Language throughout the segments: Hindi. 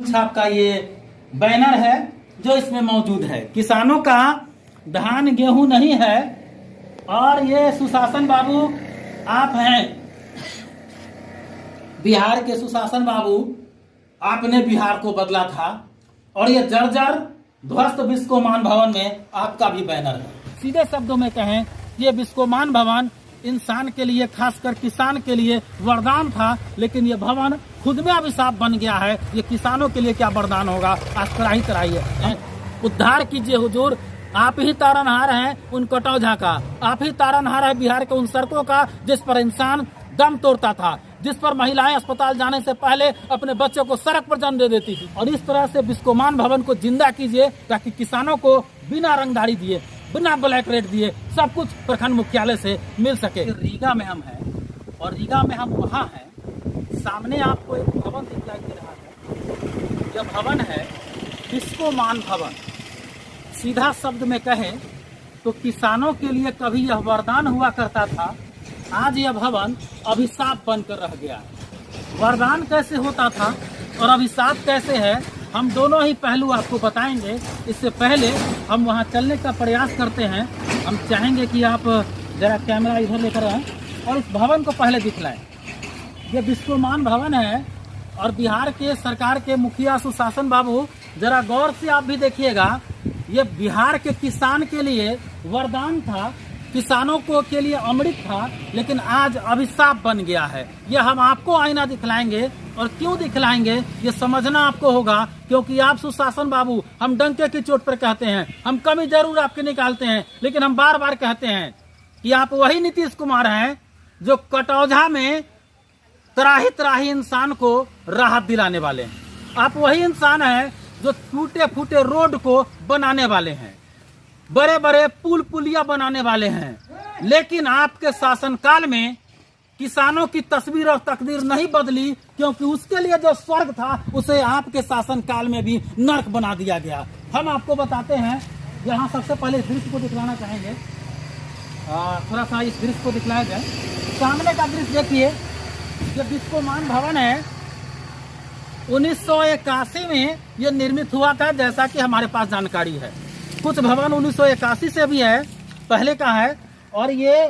छाप का ये बैनर है जो इसमें मौजूद है। किसानों का धान गेहूं नहीं है और ये सुशासन बाबू आप हैं, बिहार के सुशासन बाबू। आपने बिहार को बदला था और ये जर्जर ध्वस्त बिस्कोमान भवन में आपका भी बैनर है। सीधे शब्दों में कहें, ये बिस्कोमान भवन इंसान के लिए, खासकर किसान के लिए वरदान था, लेकिन ये भवन खुद में अभिशाप बन गया है। ये किसानों के लिए क्या वरदान होगा, आज तराही तराही है। उद्धार कीजिए हुजूर, आप ही तारनहार हैं उन कटौझा का, आप ही तारनहार है बिहार के उन सड़कों का जिस पर इंसान दम तोड़ता था, जिस पर महिलाएं अस्पताल जाने से पहले अपने बच्चों को सड़क पर जन्म दे देती थी। और इस तरह से बिस्कोमान भवन को जिंदा कीजिए ताकि किसानों को बिना रंगदारी दिए, बिना ब्लैक रेट दिए सब कुछ प्रखंड मुख्यालय से मिल सके। रीगा में हम हैं और रीगा में हम वहाँ हैं, सामने आपको एक भवन दिखाई दे रहा है। यह भवन है बिस्कोमान भवन। सीधा शब्द में कहें तो किसानों के लिए कभी यह वरदान हुआ करता था, आज यह भवन अभिशाप बनकर रह गया। वरदान कैसे होता था और अभिशाप कैसे है, हम दोनों ही पहलू आपको बताएंगे। इससे पहले हम वहां चलने का प्रयास करते हैं। हम चाहेंगे कि आप जरा कैमरा इधर लेकर आएं और इस भवन को पहले दिखलाएं। ये बिस्कोमान भवन है और बिहार के सरकार के मुखिया सुशासन बाबू, जरा गौर से आप भी देखिएगा, ये बिहार के किसान के लिए वरदान था, किसानों को के लिए अमृत था, लेकिन आज अभिशाप बन गया है। ये हम आपको आईना दिखलाएंगे और क्यों दिखलाएंगे ये समझना आपको होगा, क्योंकि आप सुशासन बाबू, हम डंके की चोट पर कहते हैं, हम कमी जरूर आपके निकालते हैं, लेकिन हम बार बार कहते हैं कि आप वही नीतीश कुमार हैं जो कटौझा में त्राही त्राही इंसान को राहत दिलाने वाले हैं। आप वही इंसान हैं जो टूटे फूटे रोड को बनाने वाले हैं, बड़े बड़े पुल पुलिया बनाने वाले हैं। लेकिन आपके शासनकाल में किसानों की तस्वीर और तकदीर नहीं बदली, क्योंकि उसके लिए जो स्वर्ग था उसे आपके शासनकाल में भी नर्क बना दिया गया। हम आपको बताते हैं, यहाँ सबसे पहले इस दृश्य को दिखलाना चाहेंगे। थोड़ा सा इस दृश्य को दिखलाया जाए। सामने का दृश्य देखिए, जो बिस्कोमान भवन है 1981 में यह निर्मित हुआ था, जैसा कि हमारे पास जानकारी है। कुछ भवन 1981 से भी है, पहले का है, और ये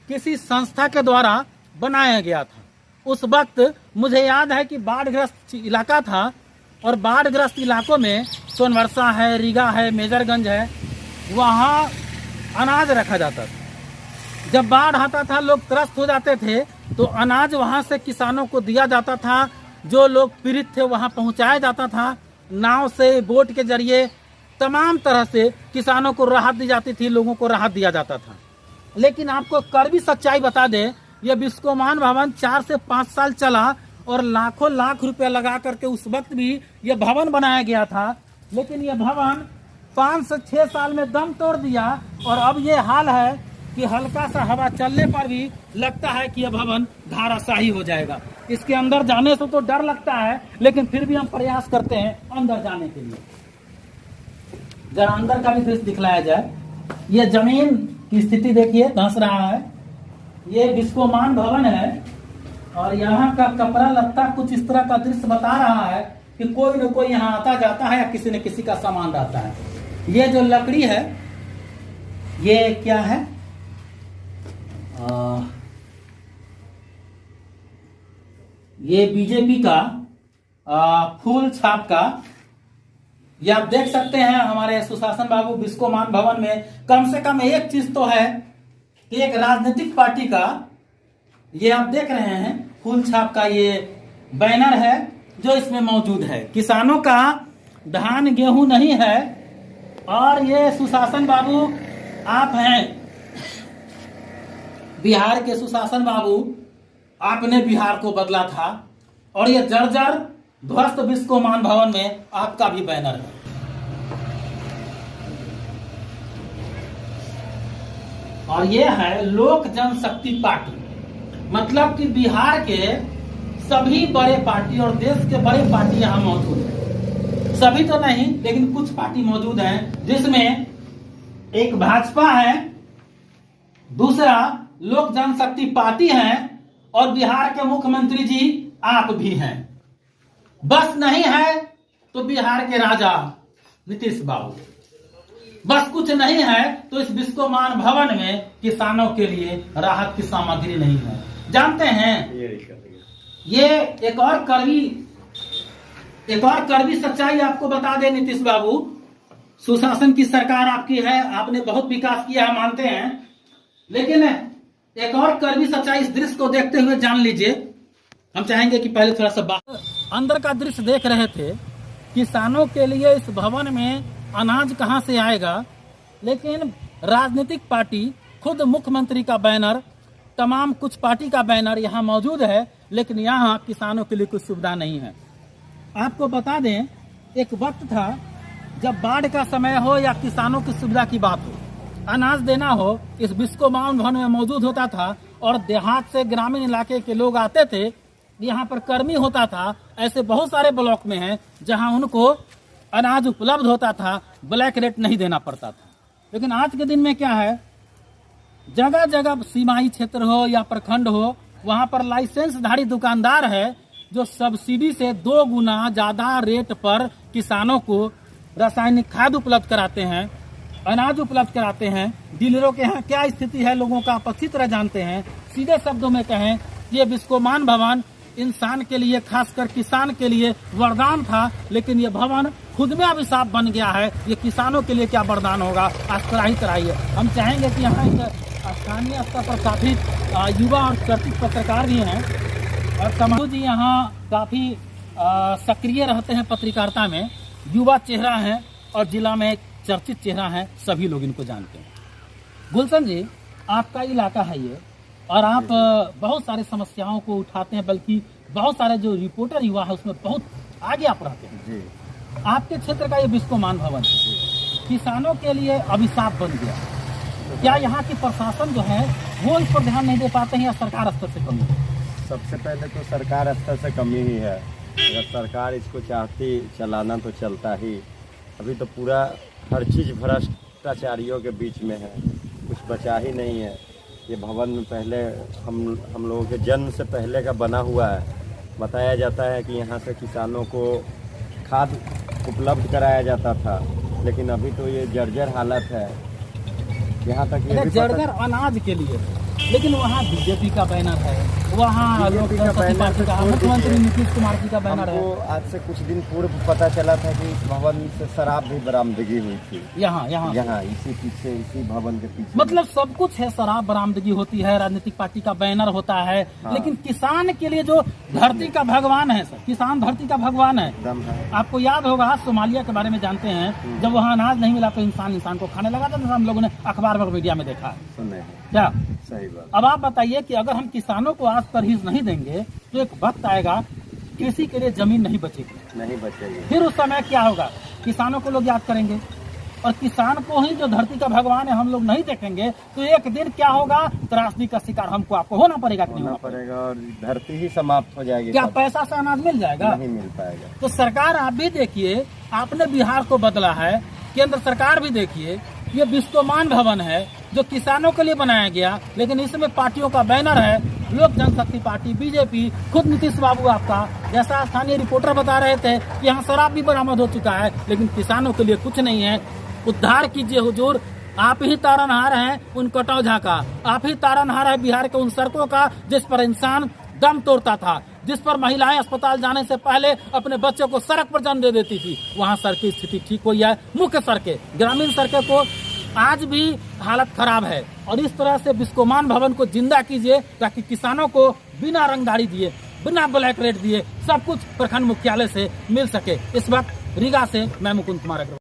किसी संस्था के द्वारा बनाया गया था। उस वक्त मुझे याद है कि बाढ़ग्रस्त इलाका था और बाढ़ग्रस्त इलाकों में सोनवर्षा है, रीगा है, मेजरगंज है, वहाँ अनाज रखा जाता था। जब बाढ़ आता था, लोग त्रस्त हो जाते थे, तो अनाज वहाँ से किसानों को दिया जाता था। जो लोग पीड़ित थे वहाँ पहुँचाया जाता था, नाव से, बोट के जरिए तमाम तरह से किसानों को राहत दी जाती थी, लोगों को राहत दिया जाता था। लेकिन आपको कड़वी सच्चाई बता दें, यह बिस्कोमान भवन 4 से 5 साल चला और लाखों लाख रुपया लगा करके उस वक्त भी यह भवन बनाया गया था। लेकिन यह भवन 5 से 6 साल में दम तोड़ दिया और अब ये हाल है कि हल्का सा हवा चलने पर भी लगता है कि यह भवन धाराशाही हो जाएगा। इसके अंदर जाने से तो डर लगता है, लेकिन फिर भी हम प्रयास करते हैं अंदर जाने के लिए। जरा अंदर का भी दृश्य दिखलाया जाए। ये जमीन की स्थिति देखिए, धंस रहा है। ये बिस्कोमान भवन है और यहाँ का कपड़ा लत्ता कुछ इस तरह का दृश्य बता रहा है कि कोई न कोई यहाँ आता जाता है या किसी न किसी का सामान रहता है। ये जो लकड़ी है, ये क्या है, ये बीजेपी का फूल छाप का, ये आप देख सकते हैं। हमारे सुशासन बाबू बिस्कोमान भवन में कम से कम एक चीज तो है कि एक राजनीतिक पार्टी का, ये आप देख रहे हैं, फूल छाप का ये बैनर है जो इसमें मौजूद है। किसानों का धान गेहूं नहीं है और ये सुशासन बाबू आप हैं, बिहार के सुशासन बाबू। आपने बिहार को बदला था और ये जर्जर ध्वस्त बिस्कोमान भवन में आपका भी बैनर है। और ये है लोक जनशक्ति पार्टी, मतलब कि बिहार के सभी बड़े पार्टी और देश के बड़े पार्टी यहाँ मौजूद है। सभी तो नहीं, लेकिन कुछ पार्टी मौजूद हैं, जिसमें एक भाजपा है, दूसरा लोक जनशक्ति पार्टी है और बिहार के मुख्यमंत्री जी आप भी हैं। बस नहीं है तो बिहार के राजा नीतीश बाबू, बस कुछ नहीं है तो इस बिस्कोमान भवन में किसानों के लिए राहत की सामग्री नहीं है। जानते हैं, ये एक और कड़वी सच्चाई आपको बता दे नीतीश बाबू, सुशासन की सरकार आपकी है, आपने बहुत विकास किया है, मानते हैं, लेकिन एक और कड़वी सच्चाई इस दृश्य को देखते हुए जान लीजिए। हम चाहेंगे कि पहले थोड़ा सा अंदर का दृश्य देख रहे थे। किसानों के लिए इस भवन में अनाज कहां से आएगा, लेकिन राजनीतिक पार्टी, खुद मुख्यमंत्री का बैनर, तमाम कुछ पार्टी का बैनर यहाँ मौजूद है, लेकिन यहाँ किसानों के लिए कुछ सुविधा नहीं है। आपको बता दें, एक वक्त था जब बाढ़ का समय हो या किसानों की सुविधा की बात हो, अनाज देना हो, इस बिस्कोमान भवन में मौजूद होता था और देहात से ग्रामीण इलाके के लोग आते थे, यहाँ पर कर्मी होता था। ऐसे बहुत सारे ब्लॉक में हैं जहाँ उनको अनाज उपलब्ध होता था, ब्लैक रेट नहीं देना पड़ता था। लेकिन आज के दिन में क्या है, जगह जगह सीमाई क्षेत्र हो या प्रखंड हो, वहाँ पर लाइसेंसधारी दुकानदार है जो सब्सिडी से 2 गुना ज्यादा रेट पर किसानों को रासायनिक खाद उपलब्ध कराते हैं, अनाज उपलब्ध कराते हैं। डीलरों के यहाँ क्या स्थिति है लोगों का आप अच्छी तरह जानते हैं। सीधे शब्दों में कहें, ये बिस्कोमान भवन इंसान के लिए, खासकर किसान के लिए वरदान था, लेकिन ये भवन खुद में अभिशाप बन गया है। ये किसानों के लिए क्या वरदान होगा, आज कराही कराइए। हम चाहेंगे कि यहाँ स्थानीय स्तर पर काफी युवा और चर्चित पत्रकार भी हैं और समाज जी यहाँ काफी सक्रिय रहते हैं पत्रकारिता में, युवा चेहरा है और जिला में चर्चित चेहरा है, सभी लोग इनको जानते हैं। गुलशन जी, आपका इलाका है ये, और आप बहुत सारे समस्याओं को उठाते हैं, बल्कि बहुत सारे जो रिपोर्टर युवा है उसमें बहुत आगे आप रहते हैं जी। आपके क्षेत्र का ये बिस्कोमान भवन किसानों के लिए अभिशाप बन गया, क्या यहाँ की प्रशासन जो है वो इस पर ध्यान नहीं दे पाते हैं या सरकार स्तर से कमी है? सबसे पहले तो सरकार स्तर से कमी ही है। अगर सरकार इसको चाहती चलाना तो चलता ही। अभी तो पूरा हर चीज़ भ्रष्टाचारियों के बीच में है, कुछ बचा ही नहीं है। ये भवन पहले हम लोगों के जन्म से पहले का बना हुआ है। बताया जाता है कि यहाँ से किसानों को खाद उपलब्ध कराया जाता था, लेकिन अभी तो ये जर्जर हालत है। यहाँ तक ये जर्जर अनाज के लिए, लेकिन वहाँ बीजेपी का बैनर है, वहाँ मुख्यमंत्री नीतीश कुमार जी का बैनर है। आज से कुछ दिन पूर्व पता चला था कि इस भवन से शराब भी बरामदगी हुई थी। यहाँ इसी पीछे, इसी भवन के पीछे, मतलब सब कुछ है, शराब बरामदगी होती है, राजनीतिक पार्टी का बैनर होता है। हाँ। लेकिन किसान के लिए जो धरती का भगवान है सर, किसान धरती का भगवान है। आपको याद होगा सोमालिया के बारे में जानते हैं, जब वहाँ अनाज नहीं मिला तो इंसान को खाने लगा था, तो हम लोगों ने अखबार में मीडिया में देखा है क्या? सही बात। अब आप बताइए कि अगर हम किसानों को आज तरहीज नहीं देंगे तो एक वक्त आएगा कृषि के लिए जमीन नहीं बचेगी। फिर उस समय क्या होगा, किसानों को लोग याद करेंगे और किसान को ही जो धरती का भगवान है हम लोग नहीं देखेंगे तो एक दिन क्या होगा, त्रासदी का शिकार हमको आपको होना पड़ेगा और धरती ही समाप्त हो जाएगी। क्या पैसा से अनाज मिल जाएगा? नहीं मिल पाएगा। तो सरकार आप भी देखिए, आपने बिहार को बदला है, केंद्र सरकार भी देखिए, ये बिस्कोमान भवन है जो किसानों के लिए बनाया गया, लेकिन इसमें पार्टियों का बैनर है, लोक जनशक्ति पार्टी, बीजेपी, खुद नीतीश बाबू आपका, जैसा स्थानीय रिपोर्टर बता रहे थे कि यहाँ शराब भी बरामद हो चुका है, लेकिन किसानों के लिए कुछ नहीं है। उद्धार कीजिए हुजूर, आप ही तारनहार हैं उन कटौझा का, आप ही तारनहार है बिहार के उन सड़कों का जिस पर इंसान दम तोड़ता था, जिस पर महिलाएं अस्पताल जाने से पहले अपने बच्चों को सड़क पर जन्म दे देती थी। वहाँ सड़क की स्थिति ठीक हुई है, मुख्य सड़कें, ग्रामीण सड़कें को आज भी हालत खराब है। और इस तरह से बिस्कोमान भवन को जिंदा कीजिए ताकि किसानों को बिना रंगदारी दिए, बिना ब्लैक रेट दिए सब कुछ प्रखंड मुख्यालय से मिल सके। इस वक्त रीगा से मैं मुकुंद कुमार अग्रवाल।